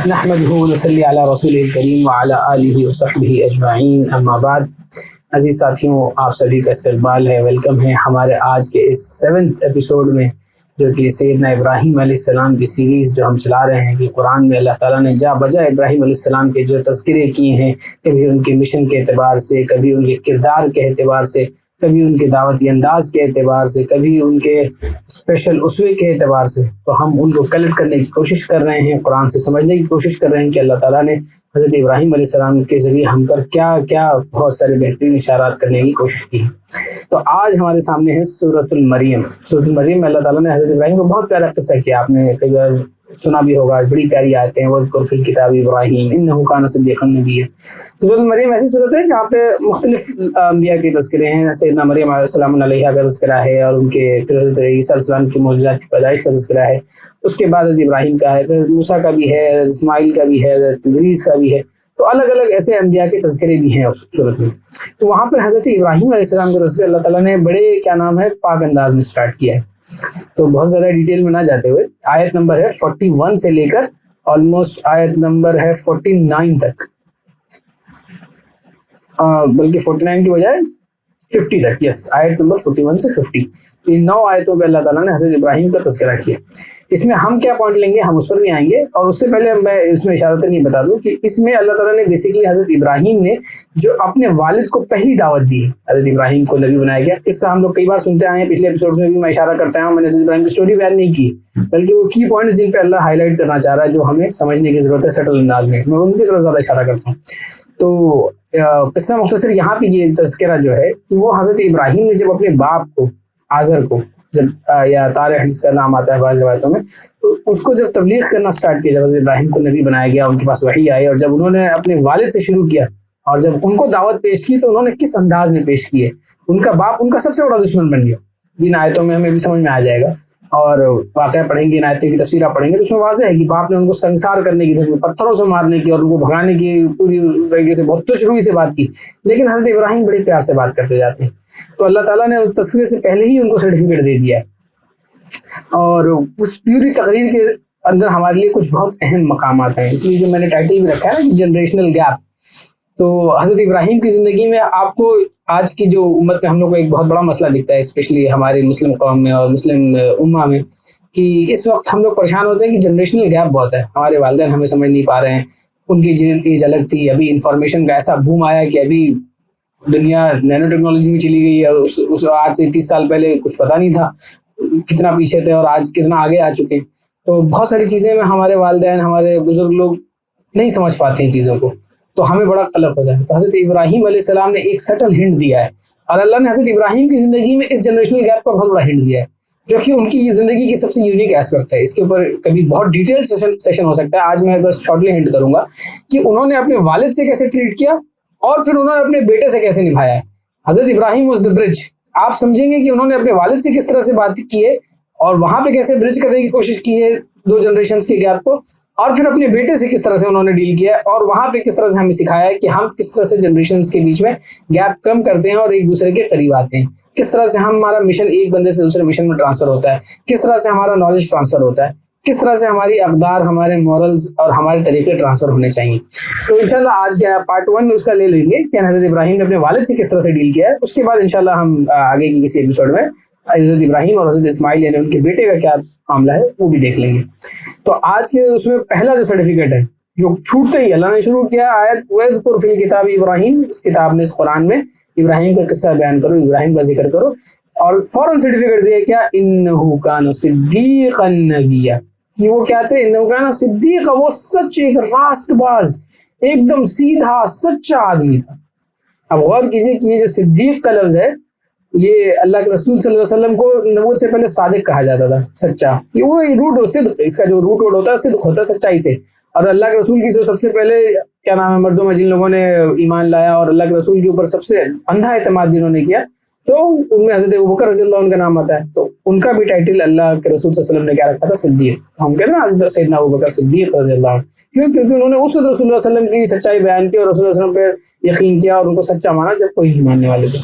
نحمده ونصلی علی رسول الکریم وعلی آلہ وصحبہ اجمعین، اما بعد۔ عزیز ساتھیوں، آپ سبھی کا استقبال ہے، ویلکم ہے ہمارے آج کے اس 7th ایپیسوڈ میں، جو کہ سیدنا ابراہیم علیہ السلام کی سیریز جو ہم چلا رہے ہیں کہ قرآن میں اللہ تعالیٰ نے جا بجا ابراہیم علیہ السلام کے جو تذکرے کیے ہیں، کبھی ان کے مشن کے اعتبار سے، کبھی ان کے کردار کے اعتبار سے، کبھی ان کے دعوتی انداز کے اعتبار سے، کبھی ان کے اسپیشل اسوے کے اعتبار سے، تو ہم ان کو کلیکٹ کرنے کی کوشش کر رہے ہیں، قرآن سے سمجھنے کی کوشش کر رہے ہیں کہ اللہ تعالیٰ نے حضرت ابراہیم علیہ السلام کے ذریعے ہم پر کیا کیا بہت سارے بہترین اشارات کرنے کی کوشش کی ہے۔ تو آج ہمارے سامنے ہے سورۃ المریم۔ سورۃ المریم میں اللہ تعالیٰ نے حضرت ابراہیم کو بہت پیارا قصہ کیا، آپ نے کئی بار سنا بھی ہوگا، بڑی پیاری آیتیں ہیں، وَاذْكُرْ فِي الْكِتَابِ إِبْرَاهِيمَ إِنَّهُ كَانَ صِدِّيقًا نَبِيًّا۔ سورۃ المریم ایسی صورت ہے جہاں پہ مختلف انبیاء کے تذکرے ہیں، سیدنا مریم علیہ السلام علیہ کا تذکرہ ہے، اور ان کے پھر حضرت عیسیٰ علیہ السلام کی معجزات کی پیدائش کا تذکرہ ہے، اس کے بعد حضرت ابراہیم کا ہے، پھر موسیٰ کا بھی ہے، اسماعیل کا بھی ہے، حضرت ادریس کا بھی ہے، تو الگ الگ ایسے انبیاء کے تذکرے بھی ہیں اس صورت میں۔ تو وہاں پر حضرت ابراہیم علیہ السلام کا تذکرہ اللہ تعالیٰ نے بڑے پاک انداز میں سٹارٹ کیا ہے۔ تو بہت زیادہ ڈیٹیل میں نہ جاتے ہوئے، آیت نمبر ہے 41 سے لے کر آلموسٹ آیت نمبر ہے 49 تک، بلکہ 49 کی بجائے 50 تک، یس، آیت نمبر 41 سے 50، تو ان 9 آیتوں پہ اللہ تعالیٰ نے حضرت ابراہیم کا تذکرہ کیا۔ اس میں ہم کیا پوائنٹ لیں گے، ہم اس پر بھی آئیں گے، اور اس سے پہلے میں اس میں اشارتاً یہ بتا دوں کہ اس میں اللہ تعالیٰ نے بیسیکلی حضرت ابراہیم نے جو اپنے والد کو پہلی دعوت دی، حضرت ابراہیم کو نبی بنایا گیا، قصہ ہم لوگ کئی بار سنتے آئے ہیں، پچھلے ایپیسوڈز میں بھی میں اشارہ کرتا ہوں، میں نے حضرت ابراہیم کی اسٹوری بیان نہیں کی، بلکہ وہ کی پوائنٹس جن پہ اللہ ہائی لائٹ کرنا چاہ رہا ہے، جو ہمیں سمجھنے کی ضرورت ہے سٹل انداز میں ان کی طرف زیادہ اشارہ کرتا ہوں۔ تو قصہ مختصر یہاں پہ یہ تذکرہ جو ہے وہ حضرت ابراہیم نے جب اپنے باپ کو آزر کو، جب یا طارق جس کا نام آتا ہے بعض روایتوں میں، اس کو جب تبلیغ کرنا سٹارٹ کیا، جب حضرت ابراہیم کو نبی بنایا گیا، ان کے پاس وحی آئی، اور جب انہوں نے اپنے والد سے شروع کیا اور جب ان کو دعوت پیش کی تو انہوں نے کس انداز میں پیش کی ہے، ان کا باپ ان کا سب سے بڑا دشمن بن گیا۔ جن آیتوں میں ہمیں بھی سمجھ میں آ جائے گا، اور واقعہ پڑھیں گے، ان آیتوں کی تصویریں پڑھیں گے تو اس میں واضح ہے کہ باپ نے ان کو سنسار کرنے کی، پتھروں سے مارنے کی اور ان کو بھگانے کی پوری طریقے سے بہت تشروئی سے بات کی، لیکن حضرت ابراہیم بڑے پیار سے بات کرتے جاتے ہیں۔ تو اللہ تعالیٰ نے اس تذکرے سے پہلے ہی ان کو سرٹیفکیٹ دے دیا ہے، اور اس پوری تقریر کے اندر ہمارے لیے کچھ بہت اہم مقامات ہیں، اس لیے جو میں نے ٹائٹل بھی رکھا ہے جنریشنل گیپ۔ تو حضرت ابراہیم کی زندگی میں آپ کو آج کی جو امت میں ہم لوگ کو ایک بہت بڑا مسئلہ دکھتا ہے، اسپیشلی ہمارے مسلم قوم میں اور مسلم امہ میں، کہ اس وقت ہم لوگ پریشان ہوتے ہیں کہ جنریشنل گیپ بہت ہے، ہمارے والدین ہمیں سمجھ نہیں پا رہے ہیں، ان کی ایج الگ تھی، ابھی انفارمیشن کا ایسا بوم آیا کہ ابھی دنیا نینو ٹیکنالوجی میں چلی گئی ہے، اس آج سے 30 سال پہلے کچھ پتہ نہیں تھا، کتنا پیچھے تھے اور آج کتنا آگے آ چکے ہیں۔ تو بہت ساری چیزیں میں ہمارے والدین، ہمارے بزرگ لوگ نہیں سمجھ پاتے ہیں چیزوں کو، تو ہمیں بڑا قلق ہوتا ہے۔ تو حضرت ابراہیم علیہ السلام نے ایک سٹل ہنٹ دیا ہے، اور اللہ نے حضرت ابراہیم کی زندگی میں اس جنریشنل گیپ کا بہت بڑا ہنٹ دیا ہے، جو کہ ان کی یہ زندگی کی سب سے یونیک ایسپیکٹ ہے۔ اس کے اوپر کبھی بہت ڈیٹیل سیشن ہو سکتا ہے، آج میں بس شارٹلی ہنٹ کروں گا کہ انہوں نے اپنے والد سے کیسے ٹریٹ کیا اور پھر انہوں نے اپنے بیٹے سے کیسے نبھایا ہے۔ حضرت ابراہیم واز دی برج، آپ سمجھیں گے کہ انہوں نے اپنے والد سے کس طرح سے بات کی ہے اور وہاں پہ کیسے برج کرنے کی کوشش کی ہے 2 جنریشنز کے گیپ کو، اور پھر اپنے بیٹے سے کس طرح سے انہوں نے ڈیل کیا ہے، اور وہاں پہ کس طرح سے ہمیں سکھایا ہے کہ ہم کس طرح سے جنریشنز کے بیچ میں گیپ کم کرتے ہیں اور ایک دوسرے کے قریب آتے ہیں، کس طرح سے ہمارا مشن ایک بندے سے دوسرے مشن میں ٹرانسفر ہوتا ہے، کس طرح سے ہمارا نالج ٹرانسفر ہوتا ہے، کس طرح سے ہماری اقدار، ہمارے مورلز اور ہمارے طریقے ٹرانسفر ہونے چاہیے۔ تو انشاءاللہ آج کیا پارٹ 1 اس کا لے لیں گے کہ حضرت ابراہیم نے اپنے والد سے کس طرح سے ڈیل کیا ہے، اس کے بعد انشاءاللہ ہم آگے کی کسی ایپیسوڈ میں حضرت ابراہیم اور حضرت اسماعیل یعنی ان کے بیٹے کا کیا معاملہ ہے وہ بھی دیکھ لیں گے۔ تو آج کے اس میں پہلا جو سرٹیفکیٹ ہے جو چھوٹتے ہی اللہ نے شروع کیا، آیت وَاذْكُرْ فِي الْكِتَابِ إِبْرَاهِيمَ، اس کتاب میں، اس قرآن میں ابراہیم کا قصہ بیان کرو، ابراہیم کا ذکر کرو، اور فوراً سرٹیفکیٹ دیا کیا، إِنَّهُ كَانَ صِدِّيقًا نَبِيًّا، کہ وہ کیا تھے، إِنَّهُ كَانَ صِدِّيقًا، وہ سچ ایک راست باز، ایک دم سیدھا سچا آدمی تھا۔ اب غور کیجئے کہ یہ جو صدیق کا لفظ ہے، یہ اللہ کے رسول صلی اللہ علیہ وسلم کو نبوت سے پہلے صادق کہا جاتا تھا، سچا، یہ وہ روٹ صدق، اس کا جو روٹ ہوتا ہے صدق ہوتا ہے، سچائی سے، اور اللہ کے رسول کی سب سے پہلے کیا نام ہے مردوں میں جن لوگوں نے ایمان لایا اور اللہ کے رسول کے اوپر سب سے اندھا اعتماد جنہوں نے کیا، تو ان میں حضرت ابوبکر رضی اللہ عنہ کا نام آتا ہے، تو ان کا بھی ٹائٹل اللہ کے رسول صلی اللہ علیہ وسلم نے کیا رکھا تھا، صدیق۔ ہم کہتے ہیں نا حضرت سیدنا ابوبکر صدیق رضی اللہ عنہ، کیونکہ انہوں نے اس وقت رسول اللہ صلی اللہ علیہ وسلم کی سچائی بیان کی اور رسول اللہ صلی اللہ علیہ وسلم پہ یقین کیا اور ان کو سچا مانا جب کوئی نہیں ماننے والے تھے،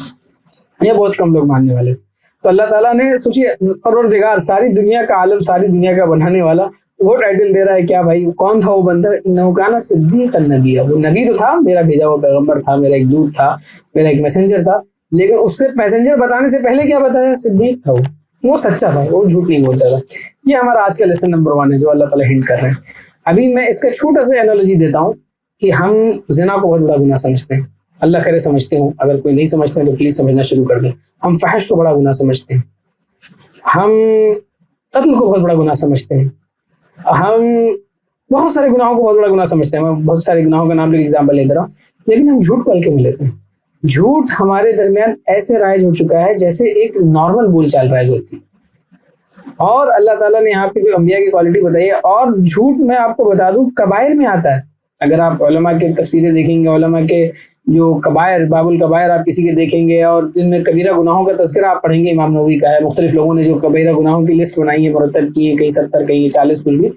یہ بہت کم لوگ ماننے والے تھے۔ تو اللہ تعالیٰ نے سوچیے پروردگار ساری دنیا کا عالم ساری دنیا کا بنانے والا وہ ٹائٹل دے رہا ہے کیا بھائی؟ کون تھا وہ بندہ؟ انہو کان صدیقا نبیّا، وہ نبی تو تھا، میرا بھیجا ہوا پیغمبر تھا، میرا ایک دودھ تھا، میرا ایک میسنجر تھا، لیکن اس سے پیسنجر بتانے سے پہلے کیا بتایا؟ صدیق تھا، وہ سچا تھا، وہ جھوٹ نہیں بولتا تھا۔ یہ ہمارا آج کا لیسن نمبر 1 ہے جو اللہ تعالیٰ ہنٹ کر رہے ہیں۔ ابھی میں اس کا چھوٹا سا انالوجی دیتا ہوں کہ ہم زنا کو بہت بڑا گناہ سمجھتے ہیں، اللہ کرے سمجھتے ہوں، اگر کوئی نہیں سمجھتے ہیں تو پلیز سمجھنا شروع کر دیں۔ ہم فحش کو بڑا گناہ سمجھتے ہیں، ہم قتل کو بہت بڑا گناہ سمجھتے ہیں، ہم بہت سارے گناہوں کو بہت بڑا گناہ سمجھتے ہیں۔ میں بہت سارے گناہوں کا نام لے کے ایگزامپل لیتا رہا ہوں، لیکن ہم جھوٹ کو ہلکے میں لیتے ہیں۔ جھوٹ ہمارے درمیان ایسے رائج ہو چکا ہے جیسے ایک نارمل بول چال رائج ہوتی ہے، اور اللہ تعالیٰ نے یہاں پہ جو انبیاء کی کوالٹی بتائی ہے، اور جھوٹ میں آپ کو بتا دوں کبائر میں آتا ہے۔ اگر آپ علماء کے تفسیریں دیکھیں گے، علماء کے جو کبائر، باب الکبائر آپ کسی کے دیکھیں گے، اور جن میں کبیرہ گناہوں کا تذکرہ آپ پڑھیں گے، امام نووی کا ہے، مختلف لوگوں نے جو کبیرہ گناہوں کی لسٹ بنائی ہے، مرتب کی ہے، کہیں 70 کہیں 40 کچھ بھی،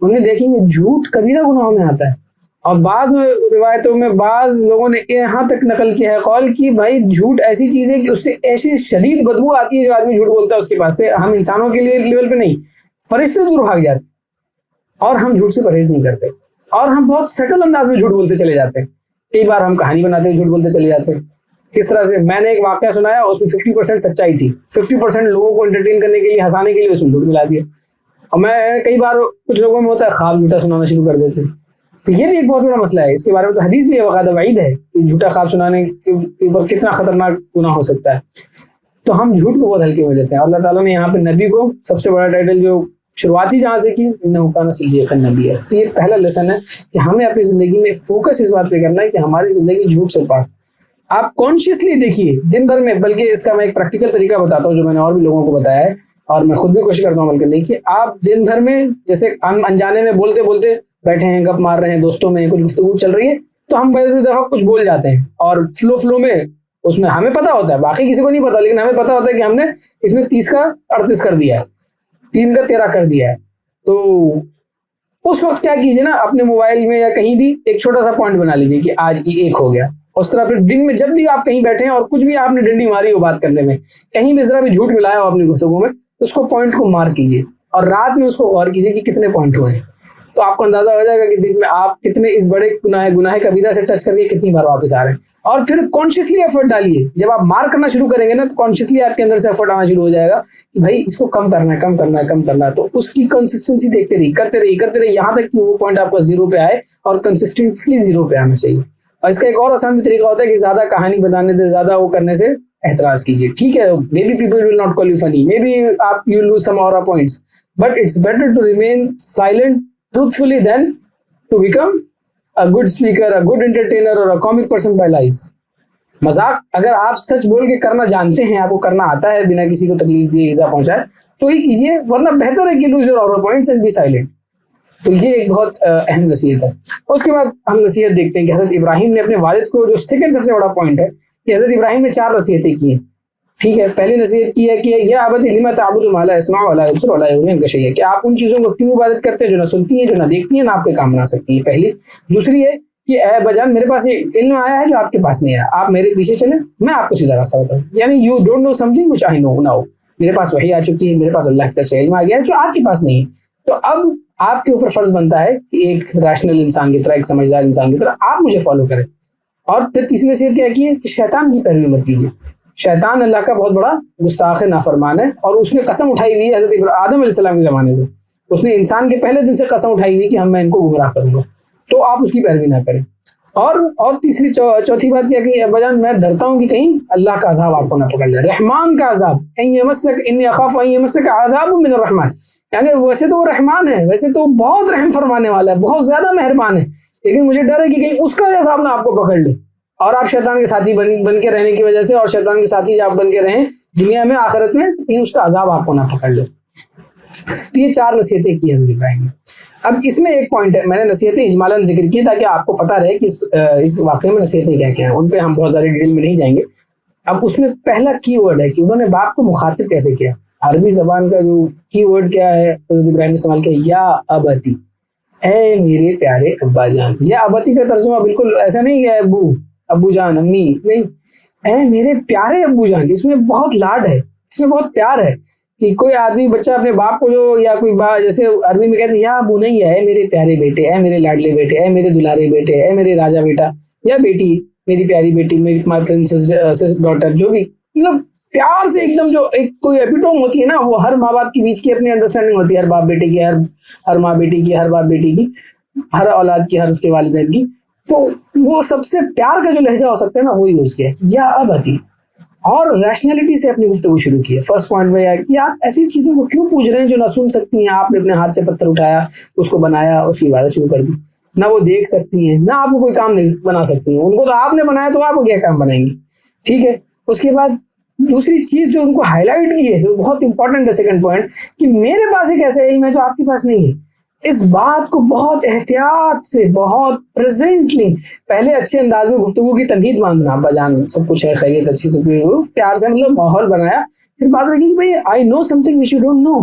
ان میں دیکھیں گے جھوٹ کبیرہ گناہوں میں آتا ہے۔ اور بعض روایتوں میں بعض لوگوں نے یہاں تک نقل کیا ہے قول کی بھائی جھوٹ ایسی چیز ہے کہ اس سے ایسی شدید بدبو آتی ہے جو آدمی جھوٹ بولتا ہے اس کے پاس سے، ہم انسانوں کے لیے لیول پہ نہیں، فرشتے دور بھاگ جاتے، اور ہم جھوٹ سے پرہیز نہیں کرتے، اور ہم بہت سٹل انداز میں جھوٹ بولتے چلے جاتے ہیں۔ کئی بار ہم کہانی بناتے ہیں، جھوٹ بولتے چلے جاتے ہیں۔ کس طرح سے؟ میں نے ایک واقعہ سنایا، اس میں 50% سچائی تھی، 50% لوگوں کو انٹرٹین کرنے کے لیے، ہنسانے کے لیے اس میں جھوٹ ملا دیا۔ اور میں کئی بار کچھ لوگوں میں ہوتا ہے خواب جھوٹا سنانا شروع کر دیتے، تو یہ بھی ایک بہت بڑا مسئلہ ہے۔ اس کے بارے میں تو حدیث بھی ہے، وقت وعید ہے کہ جھوٹا خواب سنانے کے اوپر کتنا خطرناک گناہ ہو سکتا ہے۔ تو ہم جھوٹ کو بہت ہلکے میں لیتے ہیں۔ اللہ تعالیٰ نے یہاں پہ نبی کو سب سے بڑا ٹائٹل جو شروعاتی جہاں سے کی، انہ کان صدیقا نبیّا، تو یہ پہلا لیسن ہے کہ ہمیں اپنی زندگی میں فوکس اس بات پہ کرنا ہے کہ ہماری زندگی جھوٹ سے پاک۔ آپ کانشیسلی دیکھیے دن بھر میں، بلکہ اس کا میں ایک پریکٹیکل طریقہ بتاتا ہوں جو میں نے اور بھی لوگوں کو بتایا ہے، اور میں خود بھی کوشش کرتا ہوں عمل کرنے کی۔ آپ دن بھر میں جیسے ہم انجانے میں بولتے بولتے بیٹھے ہیں، گپ مار رہے ہیں، دوستوں میں کچھ گفتگو چل رہی ہے، تو ہم بعض دفعہ کچھ بول جاتے ہیں، اور فلو میں اس میں ہمیں پتا ہوتا ہے، باقی کسی کو نہیں پتا، لیکن ہمیں پتا ہوتا ہے کہ ہم نے اس میں 30 کا 38 کر دیا ہے، 3 کا 13 کر دیا ہے۔ تو اس وقت کیا کیجیے نا، اپنے موبائل میں یا کہیں بھی ایک چھوٹا سا پوائنٹ بنا لیجیے کہ آج یہ 1 ہو گیا۔ اس طرح پھر دن میں جب بھی آپ کہیں بیٹھے ہیں اور کچھ بھی آپ نے ڈنڈی ماری ہو بات کرنے میں، کہیں بھی ذرا بھی جھوٹ ملایا ہو اپنی گفتگو میں، اس کو پوائنٹ کو مارک کیجیے، اور رات میں اس کو غور کیجیے کہ کتنے پوائنٹ ہوئے ہیں۔ تو آپ کو اندازہ ہو جائے گا کہ دن میں آپ کتنے اس بڑے گناہ کبیرہ سے ٹچ کر کے کتنی بار واپس آ رہے ہیں۔ اور پھر کانشیسلی ایفرٹ ڈالیے، جب آپ مار کرنا شروع کریں گے نا، تو کانشیسلی آپ کے اندر سے ایفرٹ آنا شروع ہو جائے گا کہ بھائی اس کو کم کرنا ہے، کم کرنا ہے، کم کرنا ہے۔ تو اس کی کنسسٹنسی دیکھتے رہیے، کرتے رہیے یہاں تک کہ وہ پوائنٹ آپ کا 0 پہ آئے، اور کنسسٹنٹلی 0 پہ آنا چاہیے۔ اور اس کا ایک اور آسان بھی طریقہ ہوتا ہے کہ زیادہ کہانی بتانے سے، زیادہ وہ کرنے سے احتراز کیجیے۔ ٹھیک ہے، maybe people will not call you funny, maybe آپ یو لوز سم اور points, but it's better to remain silent truthfully than to become a good speaker, a good entertainer or a comic person by lies۔ مذاق اگر آپ سچ بول کے کرنا جانتے ہیں، آپ کو کرنا آتا ہے بنا کسی کو تکلیف دیے، ایزا پہنچائے، تو ہی کیجیے، ورنہ بہتر ہے کہ lose your aura points and be silent۔ تو یہ ایک بہت اہم نصیحت ہے۔ اس کے بعد ہم نصیحت دیکھتے ہیں کہ حضرت ابراہیم نے اپنے والد کو، جو سیکنڈ سب سے بڑا پوائنٹ ہے کہ حضرت ابراہیم نے 4 نصیحتیں کی ہیں۔ ٹھیک ہے، پہلی نصیحت کی ہے کہ یا ابت لما تعبد ما لا يسمع ولا يبصر ولا يغني عنك شيئا، کہ آپ ان چیزوں کو کیوں عبادت کرتے ہیں جو نہ سنتی ہیں، جو نہ دیکھتی ہیں، نہ آپ کے کام بنا سکتی ہیں، پہلی۔ دوسری ہے کہ اے ابا میرے پاس ایک علم آیا ہے جو آپ کے پاس نہیں آیا، آپ میرے پیچھے چلیں، میں آپ کو سیدھا راستہ بتاؤں، یعنی you don't know something which I know now, میرے پاس وحی آ چکی ہے، میرے پاس اللہ کی طرف سے علم آ گیا ہے جو آپ کے پاس نہیں ہے۔ تو اب آپ کے اوپر فرض بنتا ہے کہ ایک ریشنل انسان کی طرح، ایک سمجھدار انسان کی طرح آپ مجھے فالو کریں۔ اور پھر تیسری نصیحت کیا کی ہے کہ شیطان کی پیروی مت کیجیے۔ شیطان اللہ کا بہت بڑا گستاخ نافرمان ہے، اور اس نے قسم اٹھائی ہوئی ہے حضرت آدم علیہ السلام کے زمانے سے، اس نے انسان کے پہلے دن سے قسم اٹھائی ہوئی کہ میں ان کو گمراہ کروں گا، تو آپ اس کی پیروی نہ کریں۔ اور تیسری چوتھی بات کیا کہ ابا جان میں ڈرتا ہوں کہ کہیں اللہ کا عذاب آپ کو نہ پکڑ لے، رحمان کا عذاب، انی اخاف ان یمسک عذاب من الرحمن، یعنی ویسے تو وہ رحمان ہے، ویسے تو بہت رحم فرمانے والا ہے، بہت زیادہ مہربان ہے، لیکن مجھے ڈر ہے کہ کہیں اس کا عذاب نہ آپ کو پکڑ لے، اور آپ شیطان کے ساتھی بن کے رہنے کی وجہ سے، اور شیطان کے ساتھی جب آپ بن کے رہیں دنیا میں آخرت میں، کہیں اس کا عذاب آپ کو نہ پکڑ لے۔ تو یہ 4 نصیحتیں کی حضرت ابراہیم نے۔ اب اس میں ایک پوائنٹ ہے، میں نے نصیحتیں اجمالاً ذکر کی تاکہ آپ کو پتہ رہے کہ اس واقعے میں نصیحتیں کیا کیا ہیں، ان پہ ہم بہت زیادہ ڈیٹیل میں نہیں جائیں گے۔ اب اس میں پہلا کی ورڈ ہے کہ انہوں نے باپ کو مخاطب کیسے کیا۔ عربی زبان کا جو کی ورڈ کیا ہے حضرت ابراہیم نے استعمال کیا، یا ابتی، اے میرے پیارے ابا جان۔ یا ابتی کا ترجمہ بالکل ایسا نہیں ہے ابو جان، امی نہیں، اے میرے پیارے ابو جان، اس میں بہت لاڈ ہے، اس میں بہت پیار ہے کہ کوئی آدمی بچہ اپنے باپ کو جو یا کوئی جیسے عربی میں کہتے ہیں یا بنیا ہے میرے پیارے بیٹے، اے میرے لاڈلے بیٹے، اے میرے دلارے بیٹے، اے میرے راجا بیٹا، یا بیٹی میری پیاری بیٹی، میری مائی پرنسس ڈاٹر، جو بھی مطلب پیار سے ایک دم جو ایک کوئی ایپیٹوم ہوتی ہے نا، وہ ہر ماں باپ کے بیچ کی اپنی انڈرسٹینڈنگ ہوتی ہے، ہر باپ بیٹے کی، ہر ماں بیٹی کی، ہر باپ بیٹی کی، ہر اولاد کی، ہر اس کے والدین کی. تو وہ سب سے پیار کا جو لہجہ ہو سکتا ہے نا وہی یوز کیا ہے یا ابتی، اور ریشنلٹی سے اپنی گفتگو شروع کی ہے. فرسٹ پوائنٹ میں کہ آپ ایسی چیزوں کو کیوں پوچھ رہے ہیں جو نہ سن سکتی ہیں، آپ نے اپنے ہاتھ سے پتھر اٹھایا، اس کو بنایا، اس کی عبادت شروع کر دی. نہ وہ دیکھ سکتی ہیں، نہ آپ کو کوئی کام نہیں بنا سکتی ہیں، ان کو تو آپ نے بنایا تو آپ کو کیا کام بنائیں گی. ٹھیک ہے. اس کے بعد دوسری چیز جو ان کو ہائی لائٹ کی ہے، جو بہت امپورٹنٹ ہے، سیکنڈ پوائنٹ، کہ میرے پاس ایک ایسا علم ہے جو آپ کے پاس نہیں ہے. اس بات کو بہت احتیاط سے، بہت پریزنٹلی، پہلے اچھے انداز میں گفتگو کی تمہید باندھنا، ابا جان سب کچھ ہے، خیریت اچھی سے پیار سے مطلب ماحول بنایا. پھر بات رکھی کہ بھائی I know something which you don't know,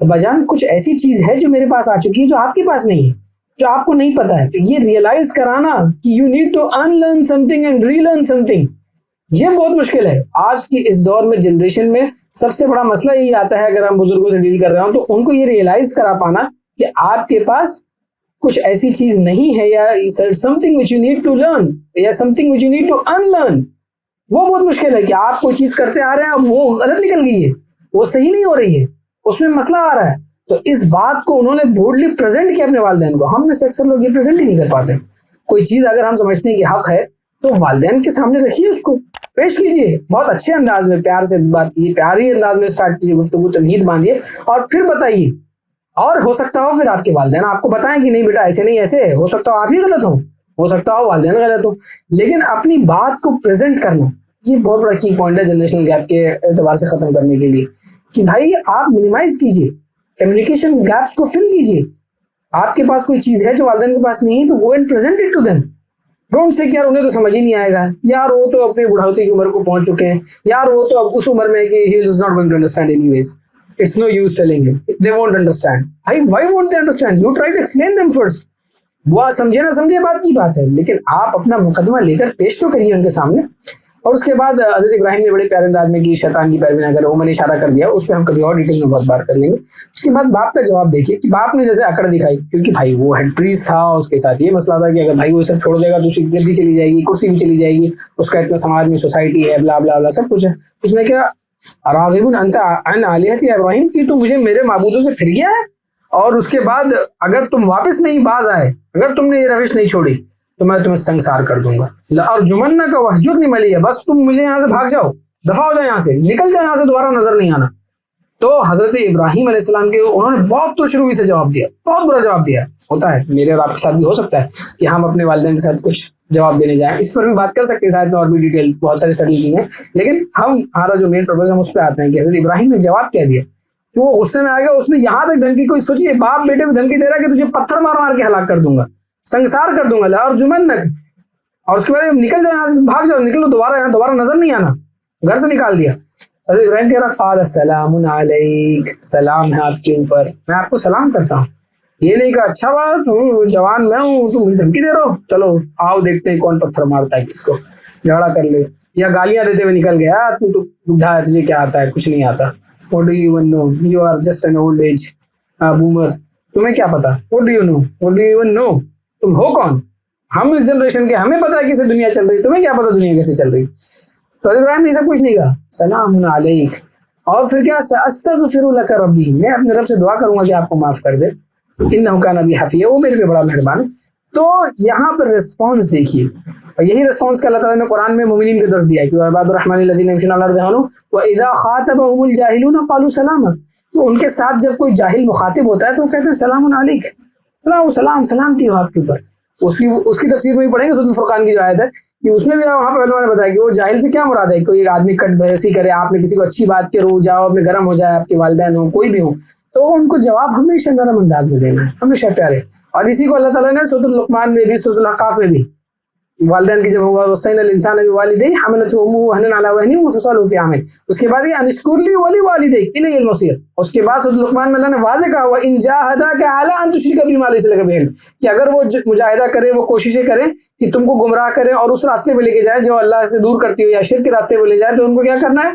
ابا جان کچھ ایسی چیز ہے جو میرے پاس آ چکی ہے جو آپ کے پاس نہیں ہے، جو آپ کو نہیں پتا ہے. یہ ریئلائز کرانا کہ you need to unlearn something and relearn something, یہ بہت مشکل ہے. آج کی اس دور میں، جنریشن میں سب سے بڑا مسئلہ یہی آتا ہے، اگر ہم بزرگوں سے ڈیل کر رہے ہوں تو ان کو یہ ریئلائز کرا پانا کہ آپ کے پاس کچھ ایسی چیز نہیں ہے، یا something which you need to learn یا something which you need to unlearn. وہ بہت مشکل ہے کہ آپ کوئی چیز کرتے آ رہے ہیں، اب وہ غلط نکل گئی ہے، وہ صحیح نہیں ہو رہی ہے، اس میں مسئلہ آ رہا ہے. تو اس بات کو انہوں نے بورڈلی پریزنٹ کیا اپنے والدین کو. ہم میں سے اکثر لوگ یہ پریزنٹ ہی نہیں کر پاتے. کوئی چیز اگر ہم سمجھتے ہیں کہ حق ہے تو والدین کے سامنے رکھیے، اس کو پیش کیجیے، بہت اچھے انداز میں، پیار سے بات کیجیے، پیاری انداز میں اسٹارٹ کیجیے گفتگو، تمہید باندھیے، اور پھر بتائیے. اور ہو سکتا ہو پھر آپ کے والدین آپ کو بتائیں کہ نہیں بیٹا ایسے نہیں، ایسے ہو سکتا ہو آپ ہی غلط ہو سکتا ہو والدین غلط ہو. لیکن اپنی بات کو پریزنٹ کرنا یہ بہت بڑا کی پوائنٹ ہے جنریشنل گیپ کے اعتبار سے ختم کرنے کے لیے، کہ بھائی آپ منیمائز کیجیے، کمیونیکیشن گیپس کو فل کیجیے. آپ کے پاس کوئی چیز ہے جو والدین کے پاس نہیں ہے تو go and present it to them. Don't say کہ یار انہیں تو سمجھ ہی نہیں آئے گا، یار وہ تو اپنی بڑھوتی کی عمر کو پہنچ چکے ہیں، یار وہ تو اب اس عمر میں کہ he is not going to understand anyways. It's no use telling him. They won't understand. Why won't they understand? You try to explain them first. وہ سمجھے نہ سمجھے بات کی بات ہے، لیکن آپ اپنا مقدمہ لے کر پیش تو کریے ان کے سامنے. اور اس کے بعد حضرت ابراہیم نے بڑے پیارے انداز میں کی شیطان کی پیروی نہ کرو، وہ میں نے اشارہ کر دیا، اس پہ ہم کبھی اور ڈیٹیل میں بہت بات کر لیں گے. اس کے بعد باپ کا جواب دیکھیے کہ باپ نے جیسے اکڑ دکھائی، کیونکہ بھائی وہ ہیڈ پریسٹ تھا، اس کے ساتھ یہ مسئلہ تھا کہ اگر بھائی وہ سب چھوڑ دے گا تو اس کی گدی چلی جائے گی، کرسی بھی چلی جائے گی، اس کا اتنا سماج میں سوسائٹی ہے، بلا بلا بلا سب کچھ ہے. اس نے کیا راغب انت عن آلہتی ابراہیم، کہ تو مجھے میرے معبودوں سے پھر گیا ہے، اور اس کے بعد اگر تم واپس نہیں باز آئے، اگر تم نے یہ روش نہیں چھوڑی تو میں تمہیں سنگسار کر دوں گا. لأرجمنک وہجرنی ملیہ، بس تم مجھے یہاں سے بھاگ جاؤ، دفع ہو جاؤ، یہاں سے نکل جاؤ، یہاں سے دوبارہ نظر نہیں آنا. تو حضرت ابراہیم علیہ السلام کے انہوں نے بہت تو شروع سے جواب دیا، بہت برا جواب دیا. ہوتا ہے میرے اور آپ کے ساتھ بھی ہو سکتا ہے کہ ہم اپنے والدین کے ساتھ کچھ جواب دینے جائیں، اس پر بھی بات کر سکتے ہیں شاید میں، اور بھی ڈیٹیل بہت ساری سٹل چیزیں، لیکن ہمارا جو مین پرپز ہے اس پہ آتے ہیں کہ حضرت ابراہیم نے جواب کیا دیا کہ وہ غصے میں آ گیا. اس نے یہاں تک دھمکی، کوئی سوچیے باپ بیٹے کو دھمکی دے رہا ہے کہ تجھے پتھر مار مار کے ہلاک کر دوں گا، سنگسار کر دوں گا، لأرجمنک، اور اس کے بعد نکل جاؤ یہاں سے، بھاگ جاؤ، نکلو، دوبارہ نظر نہیں آنا، گھر سے نکال دیا. حضرت ابراہیم کہہ رہا قال السلام علیک، سلام ہے آپ کے اوپر، میں آپ کو سلام کرتا ہوں. یہ نہیں کہا اچھا بات جوان میں ہوں تم مجھے دھمکی دے رہا ہو، چلو آؤ دیکھتے ہیں کون پتھر مارتا ہے کس کو، جھگڑا کر لے، یا گالیاں دیتے ہوئے نکل گیا، تو بڈھا ہے، تجھے کیا آتا ہے، کچھ نہیں آتا. What do you even know? You are just an old age boomer. تمہیں کیا پتا؟ What do you know? What do you even know? تم ہو کون؟ ہم اس جنریشن کے، ہمیں پتا ہے کیسے دنیا چل رہی، تمہیں کیا پتا دنیا کیسے چل رہی. تو حضرت ابراہیم نے سب کچھ نہیں کہا، سلام علیک، اور پھر کیا، ساستغفر لک ربی، میں اپنے رب سے دعا کروں گا کہ آپ کو معاف کر دے، انہ کان بی حفیہ، وہ میرے پہ بڑا مہربان ہے. تو یہاں پر ریسپانس دیکھیے، اور یہی ریسپانس کا اللہ تعالیٰ نے قرآن میں مومنین کو درس دیا ہے کہ عباد الرحمن الذین یمشون علی الارض هونا واذا خاطبهم الجاہلون قالوا سلاما. تو ان کے ساتھ جب کوئی جاہل مخاطب ہوتا ہے تو وہ کہتے ہیں سلام علیک، سلامتی ہو آپ کے اوپر. اس کی تفسیر میں بھی پڑھیں گے سورۃ الفرقان کی جو آیت ہے کہ اس میں بھی وہاں پہ علماء نے بتایا کہ وہ جاہل سے کیا مراد ہے. کوئی آدمی کٹ بحثی کرے، آپ نے کسی کو اچھی بات کے رو جاؤ، اپنے گرم ہو جائے، آپ کے والدین ہوں کوئی بھی ہوں، تو ان کو جواب ہمیشہ نرم انداز میں دینا ہے، ہمیشہ پیارے. اور اسی کو اللہ تعالیٰ نے سورۃ اللقمان میں بھی، سورۃ الاحقاف میں بھی والدین کی جب ہوا وصینا الانسان بوالدیہ حملته امه وهنا على وهن وفصاله في عامين، اس کے بعد یہ ان اشکر لی ولوالدیک الی المصیر. اس کے بعد سورۃ لقمان میں اللہ نے واضح کہا وان جاهداك على ان تشرك بي ما ليس لك به علم، کہ اگر وہ مجاہدہ کریں، وہ کوششیں کریں کہ تم کو گمراہ کریں اور اس راستے پہ لے کے جائیں جو اللہ سے دور کرتی ہو، یا شرک کے راستے پہ لے جائیں، تو ان کو کیا کرنا ہے،